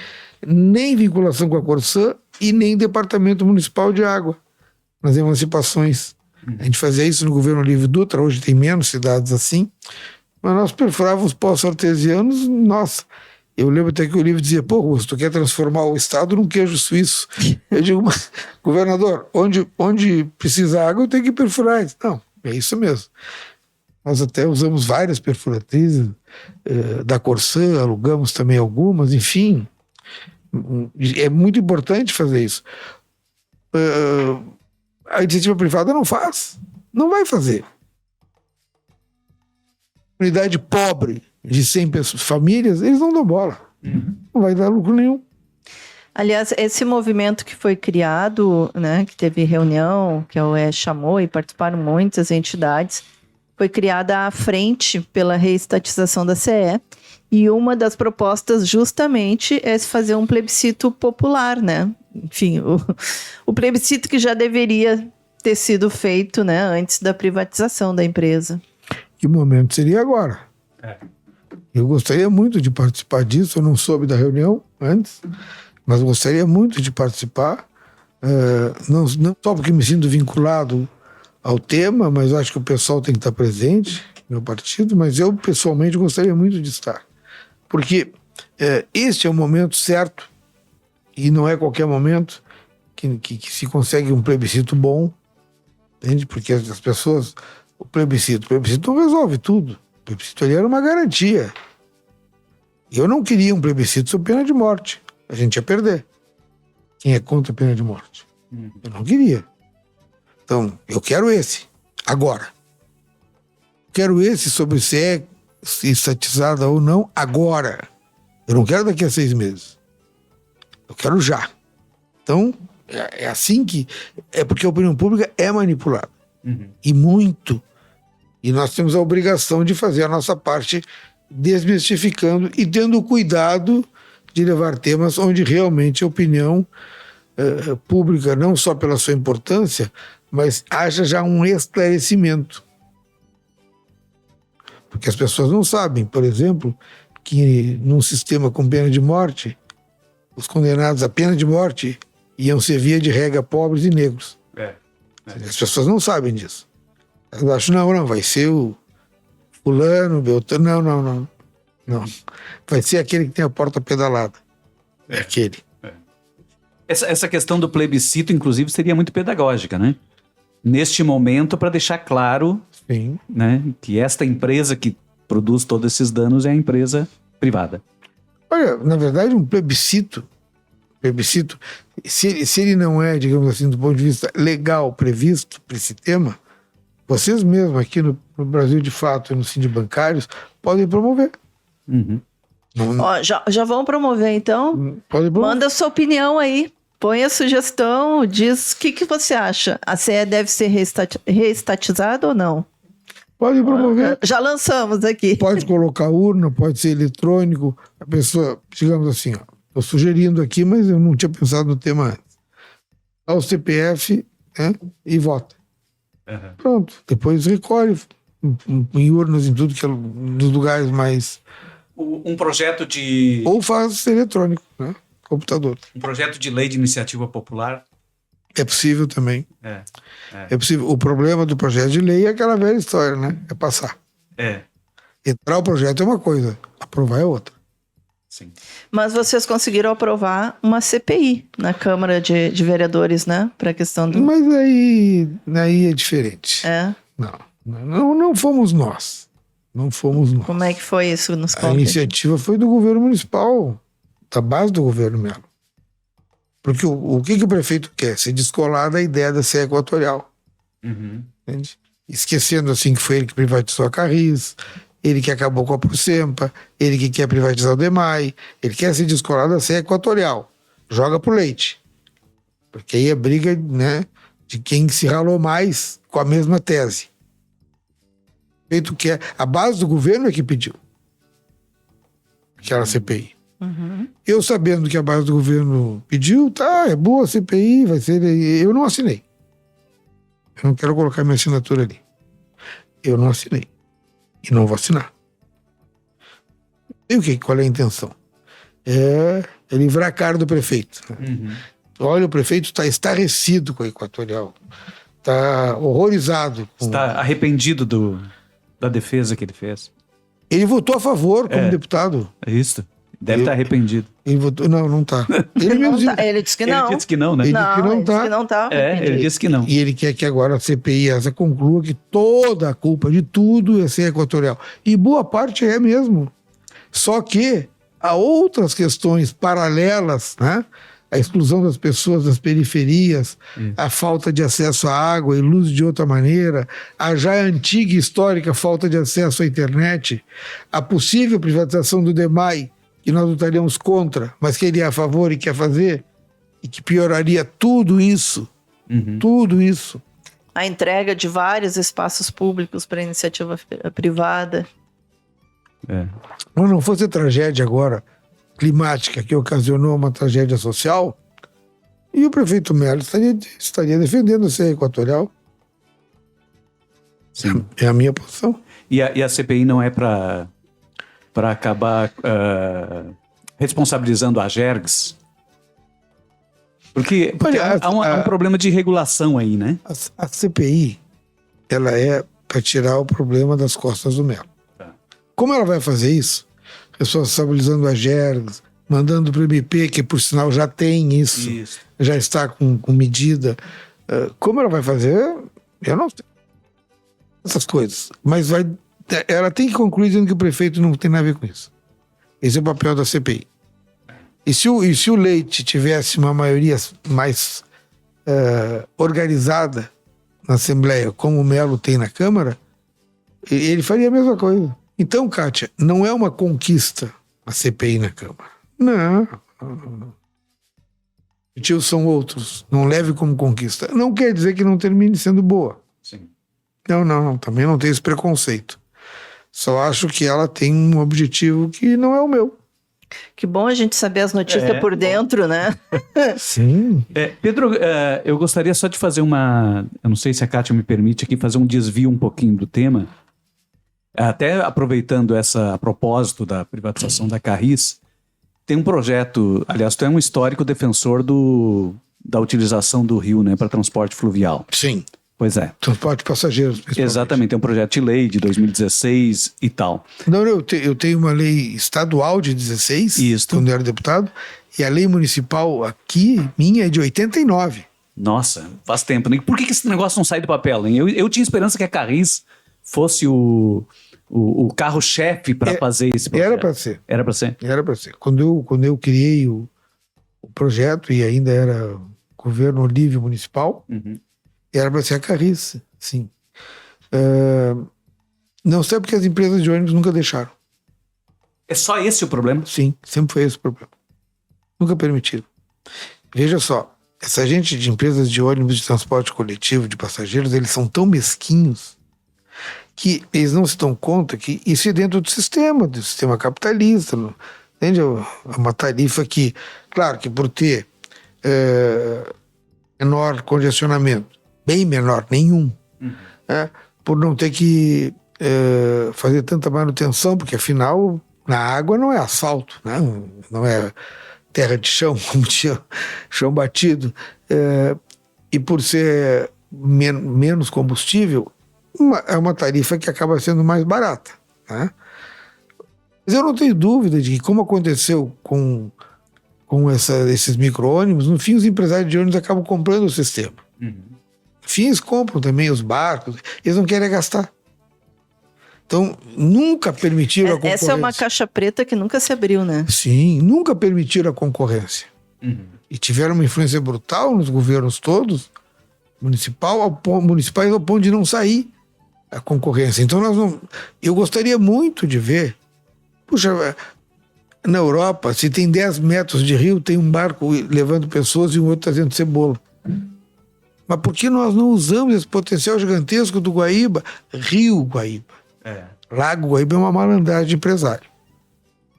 nem vinculação com a Corsã e nem Departamento Municipal de Água, nas emancipações. A gente fazia isso no governo Olívio Dutra, hoje tem menos cidades assim, mas nós perfurávamos poços artesianos, nossa. Eu lembro até que o Olívio dizia, pô, Russo, tu quer transformar o estado num queijo suíço. Eu digo, mas, governador, onde precisa água eu tenho que perfurar. Disse, não, é isso mesmo. Nós até usamos várias perfuratrizes da Corsã, alugamos também algumas, enfim. É muito importante fazer isso. A iniciativa privada não faz. Não vai fazer. Unidade pobre de 100 famílias, eles não dão bola. Não vai dar lucro nenhum. Aliás, esse movimento que foi criado, né, que teve reunião, que a UE chamou e participaram muitas entidades, foi criada à frente pela reestatização da CE, e uma das propostas justamente é se fazer um plebiscito popular, né? Enfim, o plebiscito que já deveria ter sido feito, né, antes da privatização da empresa. E o momento seria agora. Eu gostaria muito de participar disso, eu não soube da reunião antes, mas gostaria muito de participar, não só porque me sinto vinculado ao tema, mas acho que o pessoal tem que estar presente, meu partido, mas eu pessoalmente gostaria muito de estar. Porque este é o momento certo, e não é qualquer momento que se consegue um plebiscito bom, entende? Porque as pessoas, o plebiscito não resolve tudo. O plebiscito ali era uma garantia. Eu não queria um plebiscito sob pena de morte. A gente ia perder. Quem é contra a pena de morte? Eu não queria. Então, eu quero esse, agora. Quero esse sobre se é estatizada ou não, agora. Eu não quero daqui a 6 meses. Eu quero já. Então, é assim que... É porque a opinião pública é manipulada. E muito. E nós temos a obrigação de fazer a nossa parte desmistificando e tendo cuidado de levar temas onde realmente a opinião pública, não só pela sua importância, mas haja já um esclarecimento. Porque as pessoas não sabem, por exemplo, que num sistema com pena de morte, os condenados à pena de morte iam ser via de regra pobres e negros. As pessoas não sabem disso. Elas acham, não, vai ser o fulano, Beltrano, não. Vai ser aquele que tem a porta pedalada. É aquele. Essa questão do plebiscito, inclusive, seria muito pedagógica, né? Neste momento, para deixar claro, Sim, né, que esta empresa que produz todos esses danos é a empresa privada. Olha, na verdade, um plebiscito, se ele não é, digamos assim, do ponto de vista legal previsto para esse tema, vocês mesmos aqui no Brasil de Fato e no Sindibancários podem promover. Ó, já vão promover, então? Podem promover. Manda sua opinião aí. Põe a sugestão, diz o que você acha. A CE deve ser reestatizada ou não? Pode promover. Já lançamos aqui. Pode colocar urna, pode ser eletrônico. A pessoa, digamos assim, estou sugerindo aqui, mas eu não tinha pensado no tema antes. Dá o CPF, né, e vota. Pronto. Depois recolhe em urnas, em tudo que é nos lugares mais... Um projeto de... Ou faz eletrônico, né? Computador. Um projeto de lei de iniciativa popular. É possível também. É possível. O problema do projeto de lei é aquela velha história, né? É passar. Entrar o projeto é uma coisa, aprovar é outra. Sim. Mas vocês conseguiram aprovar uma CPI na Câmara de Vereadores, né? Para a questão do... Mas aí é diferente. Não fomos nós. Não fomos nós. Como é que foi isso? Nos A conta. iniciativa foi do governo municipal. da base do governo Melo. Porque o que o prefeito quer? Se descolar da ideia da CE Equatorial. Entende? Esquecendo assim que foi ele que privatizou a Carris, ele que acabou com a Procempa, ele que quer privatizar o DEMAI, ele quer se descolar da CE Equatorial. Joga pro leite. Porque aí é briga, né, de quem se ralou mais com a mesma tese. Feito que é a base do governo é que pediu aquela CPI. Eu sabendo que a base do governo pediu, tá, é boa a CPI, vai ser. Eu não assinei. Eu não quero colocar minha assinatura ali. Eu não assinei. E não vou assinar. E qual é a intenção? É livrar a cara do prefeito. Olha, o prefeito está estarrecido com a Equatorial. Está horrorizado. Está arrependido da defesa que ele fez. Ele votou a favor como deputado. É isso. Deve estar arrependido. Ele votou. Não está. Ele mesmo Ele disse que não. Ele disse que não, né? Ele disse que não tá. Disse que não tá. Ele disse que não. E ele quer que agora a CPI essa conclua que toda a culpa de tudo é ser Equatorial. E boa parte é mesmo. Só que há outras questões paralelas, né? A exclusão das pessoas das periferias, a falta de acesso à água e luz de outra maneira, a já antiga e histórica falta de acesso à internet, a possível privatização do DEMAI, que nós lutaríamos contra, mas que ele é a favor e quer fazer, e que pioraria tudo isso. Tudo isso. A entrega de vários espaços públicos para iniciativa privada. Mas não fosse a tragédia agora climática que ocasionou uma tragédia social, e o prefeito Melo estaria defendendo a CE Equatorial. Sim. É a minha posição. E a CPI não é para acabar responsabilizando a Gergs? Porque Olha, há um problema de regulação aí, né? A CPI, ela é para tirar o problema das costas do Melo. Como ela vai fazer isso? Responsabilizando a Gergs, mandando para o MP, que por sinal já tem isso. Já está com medida. Como ela vai fazer? Eu não sei. Essas coisas. Mas ela tem que concluir dizendo que o prefeito não tem nada a ver com isso. Esse é o papel da CPI. E se o Leite tivesse uma maioria mais organizada na Assembleia, como o Melo tem na Câmara, ele faria a mesma coisa. Então, Kátia, não é uma conquista a CPI na Câmara. Não. Os motivos são outros. Não leve como conquista. Não quer dizer que não termine sendo boa. Sim. Não. Também não tem esse preconceito. Só acho que ela tem um objetivo que não é o meu. Que bom a gente saber as notícias por dentro, né? Sim. Pedro, eu gostaria só de fazer eu não sei se a Kátia me permite aqui fazer um desvio um pouquinho do tema. Até aproveitando a propósito da privatização da Carris, tem um projeto, aliás, tu é um histórico defensor da utilização do rio, né, para transporte fluvial. Sim. Pois é. Transporte de passageiros, principalmente. Exatamente, tem um projeto de lei de 2016 e tal. Não, eu tenho uma lei estadual de 16, Isso. quando eu era deputado, e a lei municipal aqui, minha, é de 89. Nossa, faz tempo, né? Por que esse negócio não sai do papel, hein? Eu tinha esperança que a Carris fosse o carro-chefe para fazer esse projeto. Era para ser. Era para ser? Era para ser. Quando eu criei o projeto, e ainda era governo Olívio municipal, era para ser a Carris, sim. Não sei porque as empresas de ônibus nunca deixaram. É só esse o problema? Sim, sempre foi esse o problema. Nunca permitiram. Veja só, essa gente de empresas de ônibus de transporte coletivo de passageiros, eles são tão mesquinhos que eles não se dão conta que isso é dentro do sistema capitalista, entende? É uma tarifa que, claro que por ter menor congestionamento, bem menor, nenhum, por não ter que fazer tanta manutenção, porque afinal na água não é asfalto, né? Não é terra de chão, como tinha chão batido, e por ser menos combustível, é uma tarifa que acaba sendo mais barata, né? Mas eu não tenho dúvida de que, como aconteceu com esses micro-ônibus, no fim os empresários de ônibus acabam comprando o sistema. No fim eles compram também os barcos, eles não querem gastar. Então, nunca permitiram a concorrência. Essa é uma caixa preta que nunca se abriu, né? Sim, nunca permitiram a concorrência. E tiveram uma influência brutal nos governos todos, municipais ao ponto de não sair a concorrência. Então, eu gostaria muito de ver, puxa, na Europa, se tem 10 metros de rio, tem um barco levando pessoas e um outro trazendo cebola. Mas por que nós não usamos esse potencial gigantesco do Guaíba? Rio Guaíba. Lago Guaíba é uma malandragem de empresário.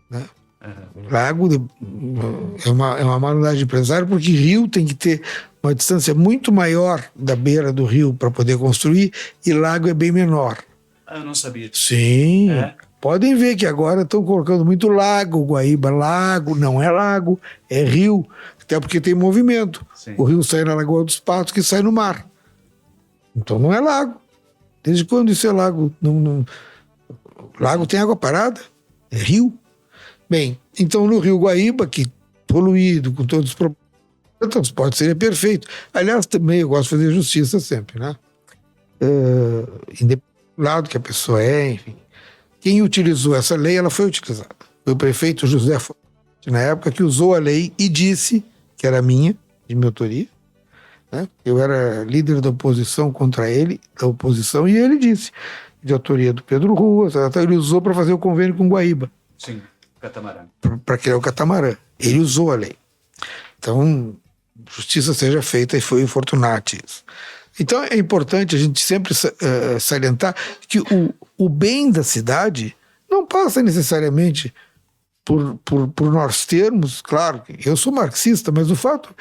Né? É uma malandragem de empresário, porque rio tem que ter uma distância muito maior da beira do rio para poder construir, e lago é bem menor. Eu não sabia. Sim. Podem ver que agora estão colocando muito lago, Guaíba. Lago, não é lago, é rio. Até porque tem movimento. Sim. O rio sai na Lagoa dos Patos, que sai no mar. Então não é lago. Desde quando isso é lago? Lago tem água parada, é rio. Bem, então no rio Guaíba, que poluído, com todos os problemas, o transporte seria perfeito. Aliás, também eu gosto de fazer justiça sempre, né? Independente do lado que a pessoa é, enfim. Quem utilizou essa lei, ela foi utilizada. Foi o prefeito José Forte, na época, que usou a lei e disse que era minha, de minha autoria. Né? Eu era líder da oposição contra ele, e ele disse, de autoria do Pedro Rua, ele usou para fazer o convênio com Guaíba. Sim, catamarã. Para criar o catamarã. Ele usou a lei. Então, justiça seja feita, e foi o Fortunati isso. Então é importante a gente sempre salientar que o bem da cidade não passa necessariamente por nós termos, claro, eu sou marxista, mas o fato,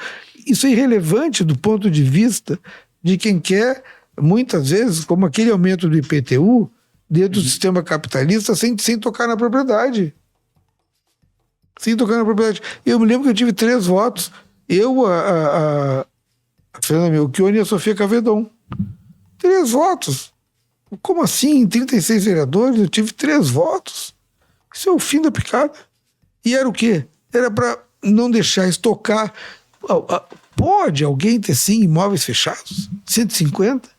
isso é irrelevante do ponto de vista de quem quer, muitas vezes, como aquele aumento do IPTU, dentro do sistema capitalista, sem tocar na propriedade. Sem tocar na propriedade. Eu me lembro que eu tive 3 votos. Eu, a Fernanda Melchione e a Sofia Cavedon. 3 votos. Como assim? 36 vereadores, eu tive 3 votos. Isso é o fim da picada. E era o quê? Era para não deixar estocar. Pode alguém ter, sim, imóveis fechados? 150?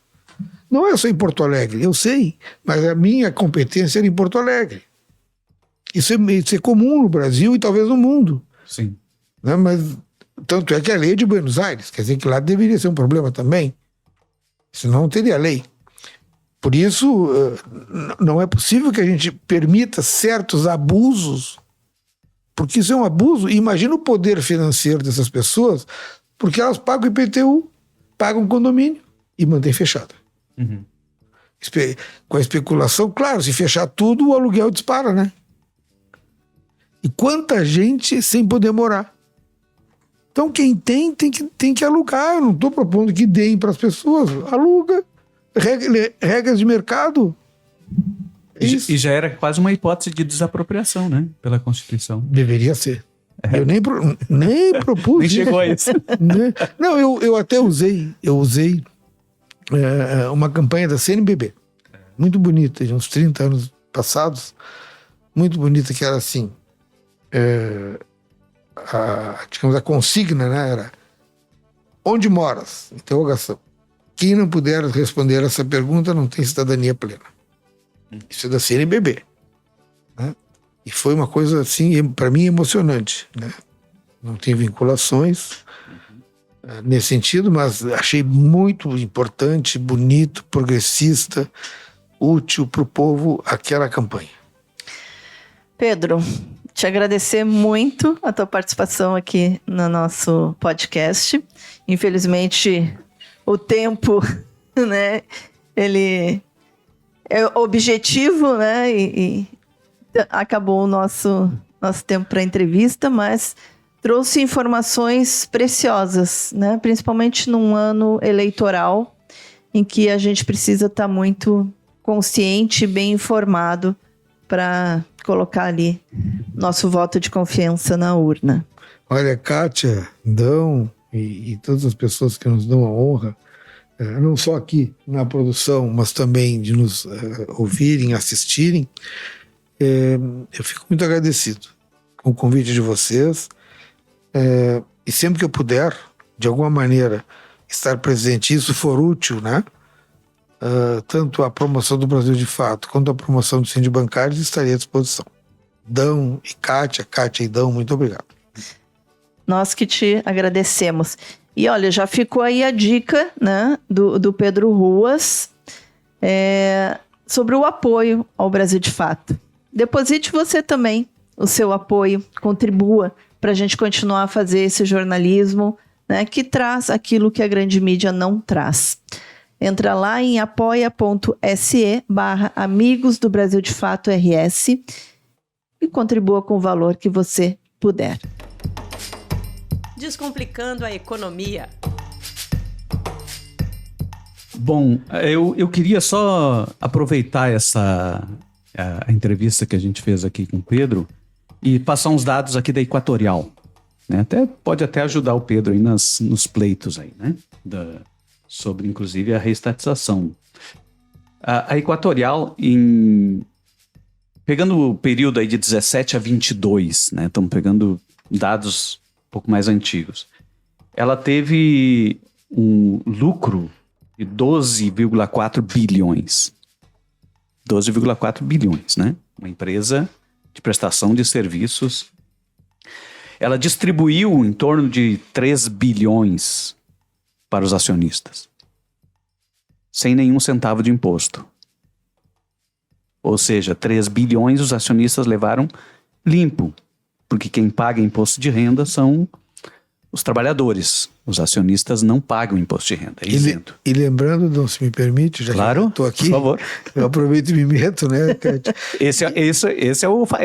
Não é só em Porto Alegre, eu sei, mas a minha competência era em Porto Alegre. Isso é comum no Brasil e talvez no mundo. Sim. Né? Mas tanto é que a lei é de Buenos Aires, quer dizer que lá deveria ser um problema também, senão não teria lei. Por isso, não é possível que a gente permita certos abusos, porque isso é um abuso. E imagina o poder financeiro dessas pessoas, porque elas pagam IPTU, pagam condomínio e mantêm fechado. Uhum. Com a especulação, claro, se fechar tudo, o aluguel dispara, né? E quanta gente sem poder morar. Então quem tem que alugar. Eu não estou propondo que deem para as pessoas. Aluga. Regras de mercado. E já era quase uma hipótese de desapropriação, né? Pela Constituição. Deveria ser. Eu nem propus. Nem chegou a isso. Não, eu até usei. Eu usei uma campanha da CNBB. Muito bonita, de uns 30 anos passados. Muito bonita, que era assim. Digamos, a consigna, né, era: onde moras? Interrogação. Quem não puder responder essa pergunta não tem cidadania plena. Isso é da CNBB. Né? E foi uma coisa, assim, para mim, emocionante. Né? Não tem vinculações nesse sentido, mas achei muito importante, bonito, progressista, útil para o povo aquela campanha. Pedro, te agradecer muito a tua participação aqui no nosso podcast. Infelizmente, o tempo, né, ele é objetivo, né, e acabou o nosso tempo para entrevista, mas trouxe informações preciosas, né, principalmente num ano eleitoral em que a gente precisa estar muito consciente e bem informado para colocar ali nosso voto de confiança na urna. Olha, Kátia, Dão e todas as pessoas que nos dão a honra, não só aqui na produção, mas também de nos ouvirem, assistirem, eu fico muito agradecido com o convite de vocês, e sempre que eu puder, de alguma maneira, estar presente, isso for útil, né? tanto a promoção do Brasil de Fato quanto a promoção do Sindibancários, estaria à disposição. Dão e Kátia e Dão, muito obrigado. Nós que te agradecemos. E olha, já ficou aí a dica, né, do Pedro Ruas sobre o apoio ao Brasil de Fato. Deposite você também o seu apoio, contribua para a gente continuar a fazer esse jornalismo, né, que traz aquilo que a grande mídia não traz. Entra lá em apoia.se/Amigos do Brasil de Fato RS e contribua com o valor que você puder. Descomplicando a economia. Bom, eu queria só aproveitar a entrevista que a gente fez aqui com o Pedro e passar uns dados aqui da Equatorial, né? Pode até ajudar o Pedro aí nos pleitos aí, né? Sobre, inclusive, a reestatização. A Equatorial, pegando o período aí de 17 a 22, né? Estamos pegando dados um pouco mais antigos. Ela teve um lucro de 12,4 bilhões. 12,4 bilhões, né? Uma empresa de prestação de serviços. Ela distribuiu em torno de 3 bilhões para os acionistas, sem nenhum centavo de imposto. Ou seja, 3 bilhões os acionistas levaram limpo, porque quem paga imposto de renda são os trabalhadores. Os acionistas não pagam imposto de renda, é isento. E lembrando, não se me permite, já claro, que eu estou aqui, por favor. Eu aproveito e me meto, né, Kátia? Esse é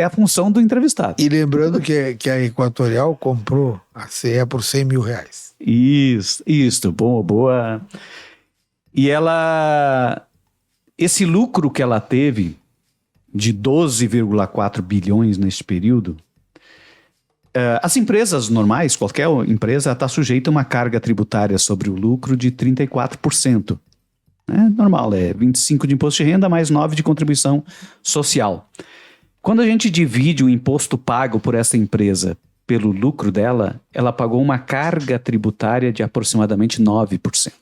a função do entrevistado. E lembrando que a Equatorial comprou a CE por R$100 mil. Isso, boa. E esse lucro que ela teve de 12,4 bilhões neste período, as empresas normais, qualquer empresa está sujeita a uma carga tributária sobre o lucro de 34%. Normal, 25% de imposto de renda mais 9% de contribuição social. Quando a gente divide o imposto pago por essa empresa pelo lucro dela, ela pagou uma carga tributária de aproximadamente 9%.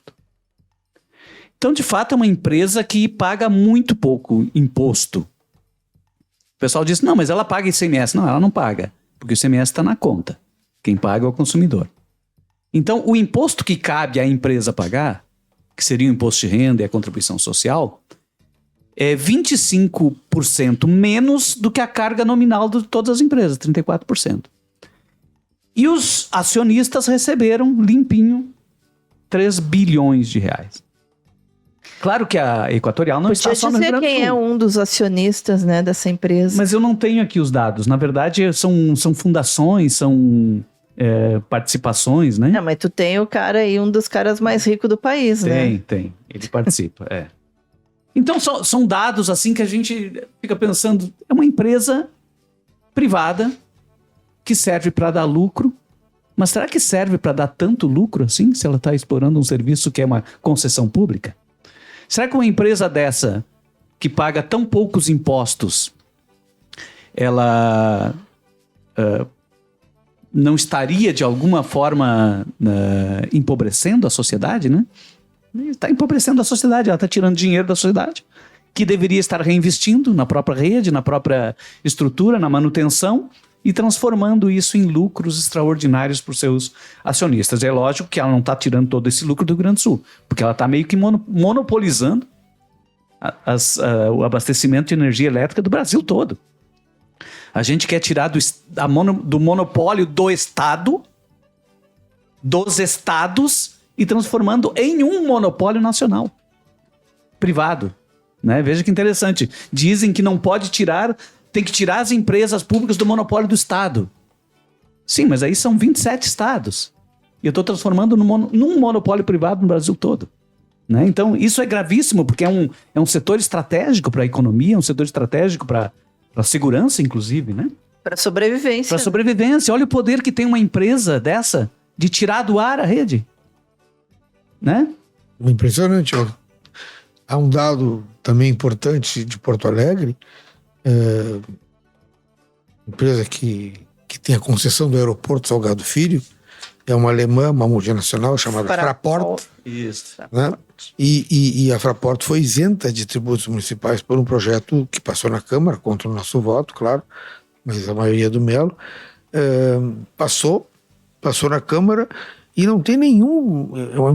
Então, de fato, é uma empresa que paga muito pouco imposto. O pessoal diz, não, mas ela paga ICMS. Não, ela não paga, porque o ICMS está na conta. Quem paga é o consumidor. Então, o imposto que cabe à empresa pagar, que seria o imposto de renda e a contribuição social, é 25% menos do que a carga nominal de todas as empresas, 34%. E os acionistas receberam limpinho 3 bilhões de reais. Claro que a Equatorial não está só no Rio Grande do Sul. Quem é um dos acionistas, né, dessa empresa. Mas eu não tenho aqui os dados. Na verdade, são fundações, são participações, né? Não, mas tu tem o cara aí, um dos caras mais ricos do país, né? Tem. Ele participa, Então, são dados assim que a gente fica pensando, é uma empresa privada que serve para dar lucro, mas será que serve para dar tanto lucro assim, se ela está explorando um serviço que é uma concessão pública? Será que uma empresa dessa, que paga tão poucos impostos, ela não estaria de alguma forma empobrecendo a sociedade, né? Está empobrecendo a sociedade, ela está tirando dinheiro da sociedade, que deveria estar reinvestindo na própria rede, na própria estrutura, na manutenção, e transformando isso em lucros extraordinários para os seus acionistas. É lógico que ela não está tirando todo esse lucro do Rio Grande do Sul, porque ela está meio que monopolizando o abastecimento de energia elétrica do Brasil todo. A gente quer tirar do monopólio do Estado, dos estados, e transformando em um monopólio nacional, privado. Né? Veja que interessante. Dizem que não pode tirar... Tem que tirar as empresas públicas do monopólio do Estado. Sim, mas aí são 27 estados. E eu estou transformando num monopólio privado no Brasil todo. Né? Então, isso é gravíssimo, porque é um setor estratégico para a economia, é um setor estratégico para a segurança, inclusive. Né? Para sobrevivência. Para sobrevivência. Olha o poder que tem uma empresa dessa de tirar do ar a rede. Né? Impressionante. Ó. Há um dado também importante de Porto Alegre, empresa que tem a concessão do aeroporto Salgado Filho, é uma alemã, uma multinacional chamada Fraport. Isso. Né? E a Fraport foi isenta de tributos municipais por um projeto que passou na Câmara, contra o nosso voto, claro, mas a maioria do Melo, passou na Câmara e não tem nenhum...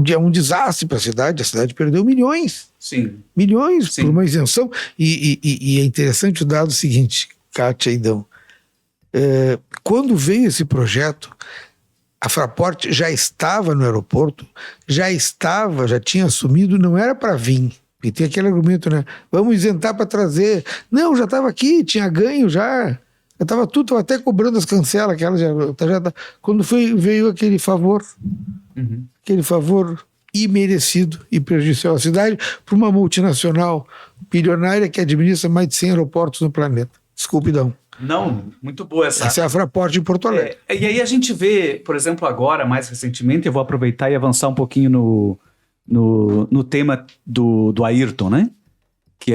É um desastre para a cidade perdeu milhões. Sim. Milhões Sim. por uma isenção. E é interessante o dado seguinte, Kátia e Dão. Quando veio esse projeto, a Fraport já estava no aeroporto, já tinha assumido, não era para vir. E tem aquele argumento, né? Vamos isentar para trazer. Não, já estava aqui, tinha ganho já. Já estava tudo, estava até cobrando as cancelas. Quando veio aquele favor, aquele favor imerecido e prejudicial à cidade por uma multinacional bilionária que administra mais de 100 aeroportos no planeta. Desculpe, Dão. Não, muito boa essa. Essa é a Fraport em Porto Alegre. E aí a gente vê, por exemplo, agora, mais recentemente, eu vou aproveitar e avançar um pouquinho no tema do Ayrton, né? Que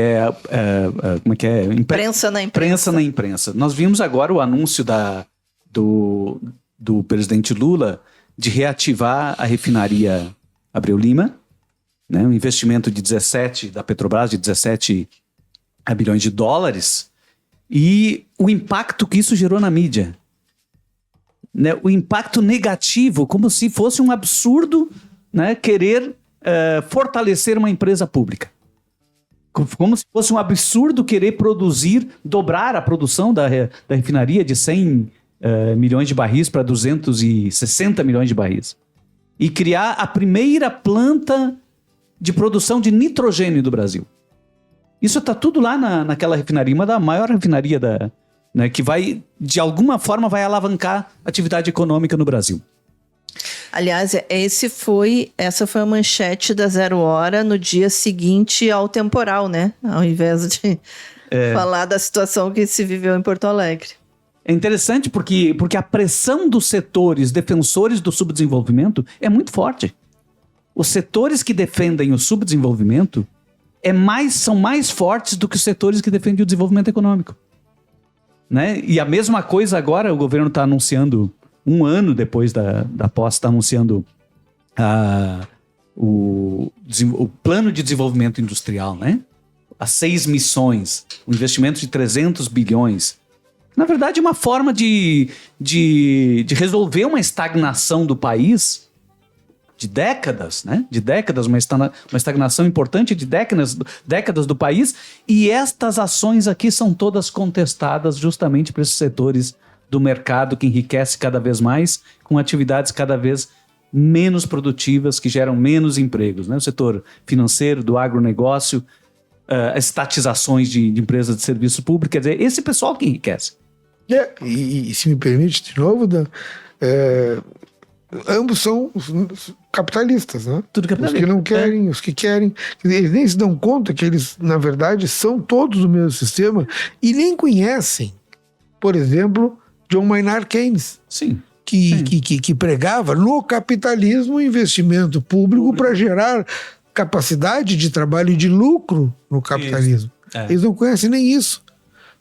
como é que é? Imprensa na imprensa. Imprensa na imprensa. Nós vimos agora o anúncio do presidente Lula de reativar a refinaria Abreu Lima, né? Um investimento da Petrobras de 17 bilhões de dólares. E o impacto que isso gerou na mídia, né? O impacto negativo, como se fosse um absurdo, né? Querer fortalecer uma empresa pública. Como se fosse um absurdo querer dobrar a produção da refinaria de 100 milhões de barris para 260 milhões de barris. E criar a primeira planta de produção de nitrogênio do Brasil. Isso está tudo lá naquela refinaria, uma da maior refinaria né, que de alguma forma, vai alavancar a atividade econômica no Brasil. Aliás, essa foi a manchete da 0 Hora no dia seguinte ao temporal, né? Ao invés de falar da situação que se viveu em Porto Alegre. É interessante porque a pressão dos setores defensores do subdesenvolvimento é muito forte. Os setores que defendem o subdesenvolvimento são mais fortes do que os setores que defendem o desenvolvimento econômico. Né? E a mesma coisa agora, o governo está anunciando, um ano depois da posse, está anunciando o plano de desenvolvimento industrial, né? As 6 missões, um investimento de 300 bilhões. Na verdade, é uma forma de resolver uma estagnação do país de décadas, né? De décadas, uma estagnação importante de décadas do país. E estas ações aqui são todas contestadas justamente por esses setores do mercado que enriquece cada vez mais, com atividades cada vez menos produtivas, que geram menos empregos, né? O setor financeiro, do agronegócio, as estatizações de empresas de serviço público, quer dizer, esse pessoal que enriquece. E se me permite, de novo, Dan, ambos são capitalistas, né? Tudo capitalista. Os que não querem, os que querem. Eles nem se dão conta que eles, na verdade, são todos do mesmo sistema e nem conhecem, por exemplo, John Maynard Keynes. Sim. Que pregava no capitalismo o investimento público para gerar capacidade de trabalho e de lucro no capitalismo. Eles não conhecem nem isso.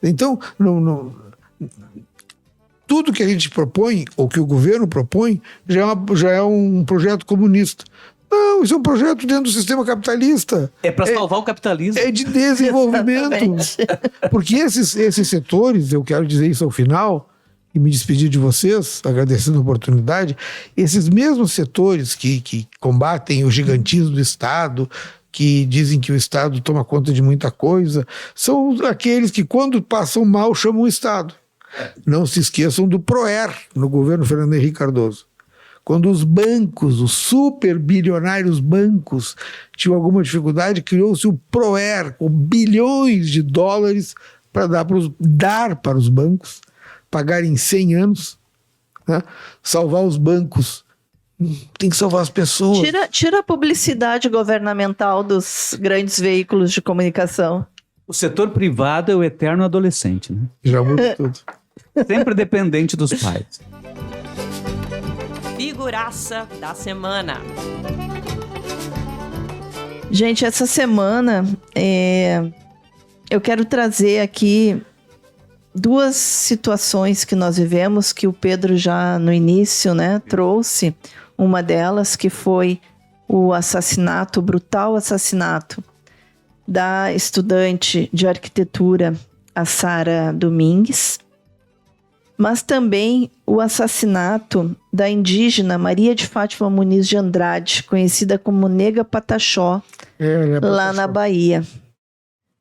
Então, tudo que a gente propõe, ou que o governo propõe, já é um projeto comunista. Não, isso é um projeto dentro do sistema capitalista. É para salvar o capitalismo. É de desenvolvimento. Porque esses setores, eu quero dizer isso ao final, e me despedir de vocês, agradecendo a oportunidade, esses mesmos setores que combatem o gigantismo do Estado, que dizem que o Estado toma conta de muita coisa, são aqueles que, quando passam mal, chamam o Estado. Não se esqueçam do PROER, no governo Fernando Henrique Cardoso. Quando os bancos, os super bilionários bancos, tinham alguma dificuldade, criou-se o PROER, com bilhões de dólares para dar para os bancos, pagar em 100 anos, né? Salvar os bancos. Tem que salvar as pessoas. Tira a publicidade governamental dos grandes veículos de comunicação. O setor privado é o eterno adolescente, né? Já muda tudo. Sempre dependente dos pais. Figuraça da semana. Gente, essa semana eu quero trazer aqui duas situações que nós vivemos, que o Pedro já no início, né, trouxe. Uma delas que foi o assassinato, o brutal assassinato da estudante de arquitetura, a Sara Domingues, mas também o assassinato da indígena Maria de Fátima Muniz de Andrade, conhecida como Nega Pataxó, lá na Bahia.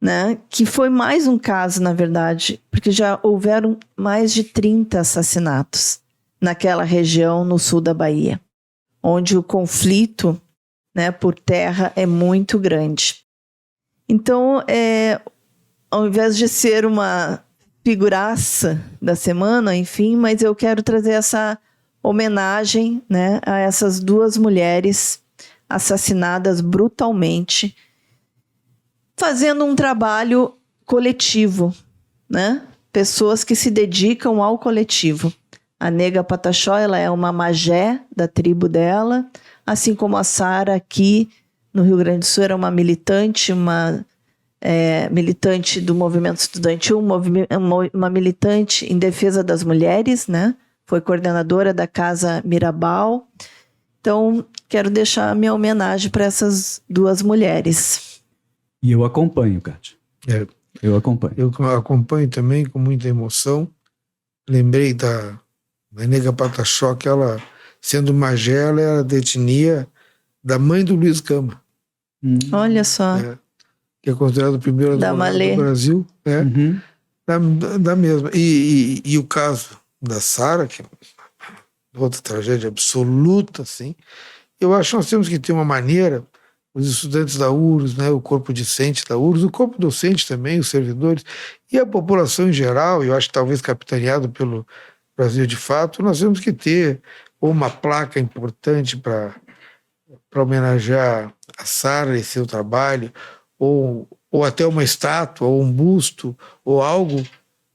Né? Que foi mais um caso, na verdade, porque já houveram mais de 30 assassinatos naquela região no sul da Bahia, onde o conflito, né, por terra é muito grande. Então, ao invés de ser uma figuraça da semana, enfim, mas eu quero trazer essa homenagem, né, a essas duas mulheres assassinadas brutalmente, fazendo um trabalho coletivo, né? Pessoas que se dedicam ao coletivo. A Nega Pataxó, ela é uma magé da tribo dela, assim como a Sara aqui no Rio Grande do Sul era uma militante, militante do movimento estudantil, uma militante em defesa das mulheres, né? Foi coordenadora da Casa Mirabal. Então, quero deixar a minha homenagem para essas duas mulheres. E eu acompanho, Kátia. Eu acompanho. Eu acompanho também com muita emoção. Lembrei da Nega Pataxó, que ela, sendo magé, ela era da etnia da mãe do Luiz Gama. Olha só. Que é considerado o primeiro advogado do Brasil. Da mesma. E o caso da Sara, que é outra tragédia absoluta, assim, eu acho que nós temos que ter uma maneira, os estudantes da URGS, né, o corpo discente da URGS, o corpo docente também, os servidores, e a população em geral, eu acho que talvez capitaneado pelo Brasil de Fato, nós temos que ter ou uma placa importante para homenagear a Sara e seu trabalho, ou até uma estátua, ou um busto, ou algo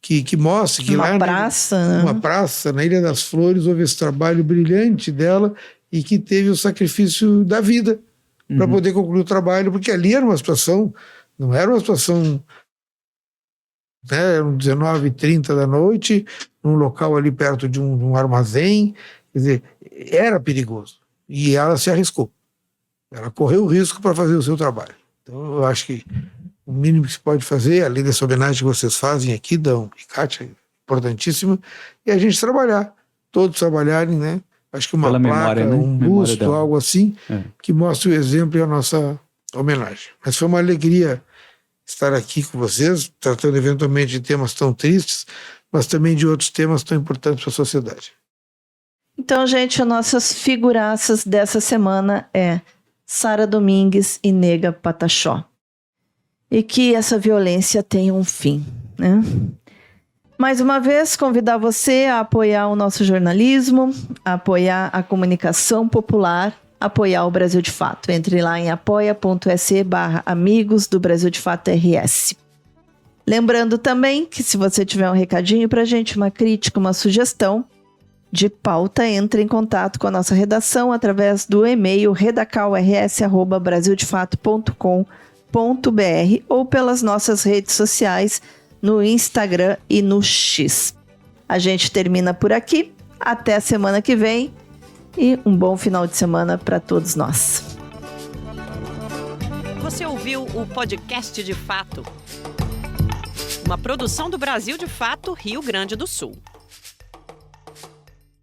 que mostre que uma praça, uma praça na Ilha das Flores houve esse trabalho brilhante dela e que teve o sacrifício da vida para poder concluir o trabalho, porque ali era uma situação, não era uma situação, né, eram 19h30 da noite, num local ali perto de um armazém, quer dizer, era perigoso. E ela se arriscou. Ela correu o risco para fazer o seu trabalho. Então, eu acho que o mínimo que se pode fazer, além dessa homenagem que vocês fazem aqui, Dão e Kátia, importantíssima, é a gente trabalhar, todos trabalharem, né? Acho que uma pela placa, memória, né? um busto, algo assim, que mostre o exemplo e a nossa homenagem. Mas foi uma alegria estar aqui com vocês, tratando eventualmente de temas tão tristes, mas também de outros temas tão importantes para a sociedade. Então, gente, as nossas figuraças dessa semana é Sara Domingues e Nega Pataxó. E que essa violência tenha um fim, né? Mais uma vez, convidar você a apoiar o nosso jornalismo, a apoiar a comunicação popular, apoiar o Brasil de Fato. Entre lá em apoia.se/amigos do Brasil de Fato RS. Lembrando também que se você tiver um recadinho pra gente, uma crítica, uma sugestão de pauta, entre em contato com a nossa redação através do e-mail redacalrs@brasildefato.com.br ou pelas nossas redes sociais no Instagram e no X. A gente termina por aqui. Até a semana que vem e um bom final de semana para todos nós. Você ouviu o podcast de Fato, uma produção do Brasil de Fato, Rio Grande do Sul.